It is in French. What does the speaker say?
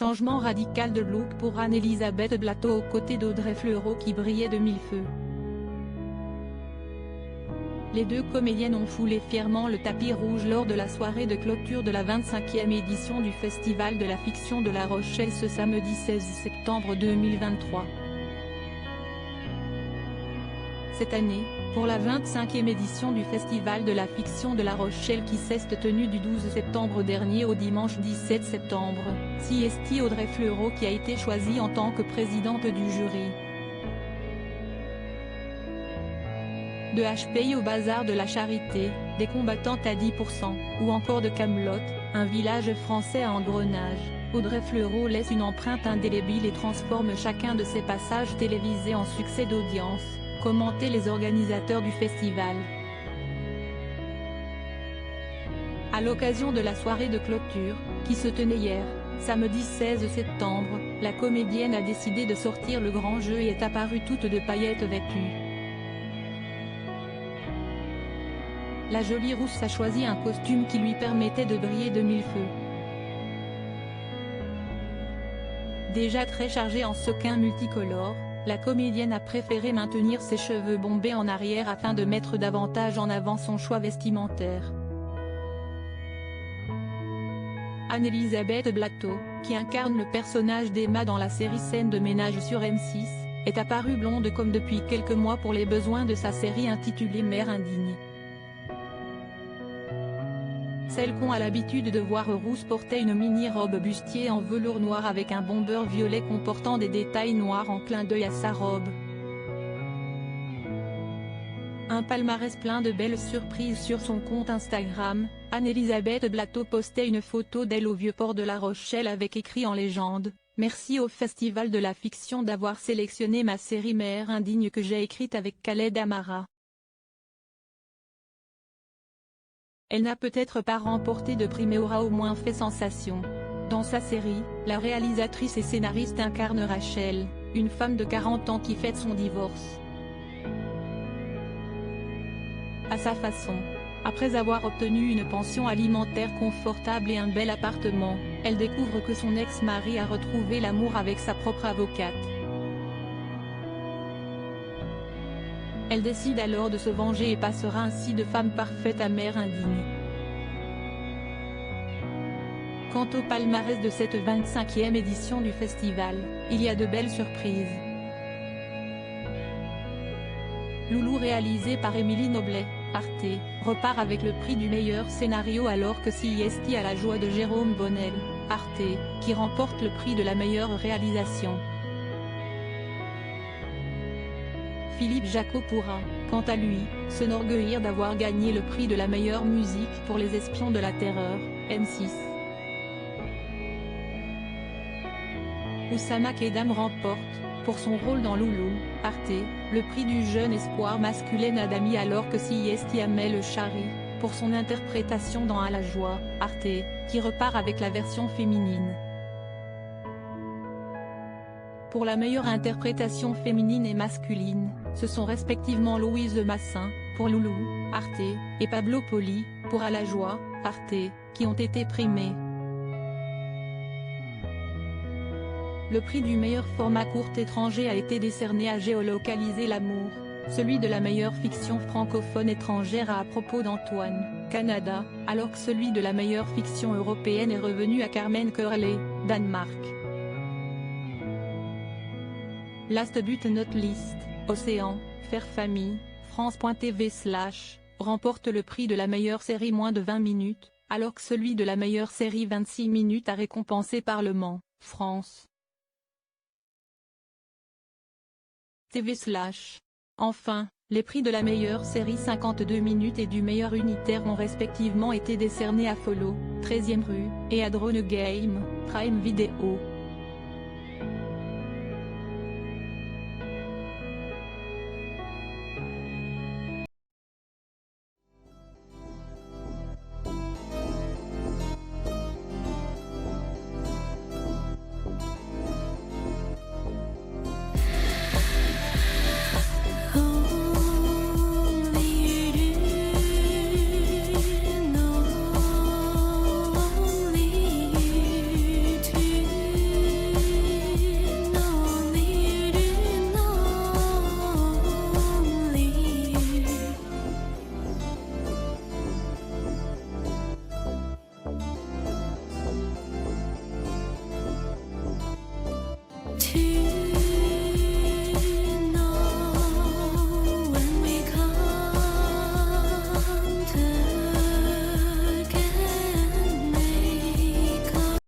Changement radical de look pour Anne-Elisabeth Blateau aux côtés d'Audrey Fleurot qui brillait de mille feux. Les deux comédiennes ont foulé fièrement le tapis rouge lors de la soirée de clôture de la 25e édition du Festival de la fiction de La Rochelle ce samedi 16 septembre 2023. Cette année, pour la 25e édition du Festival de la fiction de La Rochelle qui s'est tenue du 12 septembre dernier au dimanche 17 septembre, c'est Audrey Fleurot qui a été choisie en tant que présidente du jury. De HP au bazar de la charité, des combattantes à 10%, ou encore de Camelot, un village français à engrenage, Audrey Fleurot laisse une empreinte indélébile et transforme chacun de ses passages télévisés en succès d'audience, commentaient les organisateurs du festival. À l'occasion de la soirée de clôture, qui se tenait hier, samedi 16 septembre, la comédienne a décidé de sortir le grand jeu et est apparue toute de paillettes vêtue. La jolie rousse a choisi un costume qui lui permettait de briller de mille feux. Déjà très chargée en sequins multicolores, la comédienne a préféré maintenir ses cheveux bombés en arrière afin de mettre davantage en avant son choix vestimentaire. Anne-Elisabeth Blateau, qui incarne le personnage d'Emma dans la série Scène de ménage sur M6, est apparue blonde comme depuis quelques mois pour les besoins de sa série intitulée Mère indigne. Celle qu'on a l'habitude de voir rousse portait une mini-robe bustier en velours noir avec un bomber violet comportant des détails noirs en clin d'œil à sa robe. Un palmarès plein de belles surprises sur son compte Instagram, Anne-Elisabeth Blateau postait une photo d'elle au Vieux-Port de La Rochelle avec écrit en légende « Merci au Festival de la fiction d'avoir sélectionné ma série Mère indigne que j'ai écrite avec Khaled Amara. Elle n'a peut-être pas remporté de prix mais aura au moins fait sensation. Dans sa série, la réalisatrice et scénariste incarne Rachel, une femme de 40 ans qui fête son divorce. À sa façon. Après avoir obtenu une pension alimentaire confortable et un bel appartement, elle découvre que son ex-mari a retrouvé l'amour avec sa propre avocate. Elle décide alors de se venger et passera ainsi de femme parfaite à mère indigne. Quant au palmarès de cette 25e édition du festival, il y a de belles surprises. Loulou réalisé par Émilie Noblet, Arte, repart avec le prix du meilleur scénario alors que c'est à la joie de Jérôme Bonnel, Arte, qui remporte le prix de la meilleure réalisation. Philippe Jacot pourra, quant à lui, s'enorgueillir d'avoir gagné le prix de la meilleure musique pour Les Espions de la Terreur, M6. Oussama Kedam remporte, pour son rôle dans Loulou, Arte, le prix du jeune espoir masculin Adami alors que c'est Amel Chari, pour son interprétation dans À la joie, Arte, qui repart avec la version féminine. Pour la meilleure interprétation féminine et masculine, ce sont respectivement Louise Massin, pour Loulou, Arte, et Pablo Poli, pour À la joie, Arte, qui ont été primés. Le prix du meilleur format court étranger a été décerné à Géolocaliser l'amour, celui de la meilleure fiction francophone étrangère à propos d'Antoine, Canada, alors que celui de la meilleure fiction européenne est revenu à Carmen Curley, Danemark. Last but not least, Océan, Faire Famille, France.tv/ remporte le prix de la meilleure série moins de 20 minutes, alors que celui de la meilleure série 26 minutes a récompensé Parlement, France. TV/. Enfin, les prix de la meilleure série 52 minutes et du meilleur unitaire ont respectivement été décernés à Follow, 13e rue, et à Drone Game, Prime Video.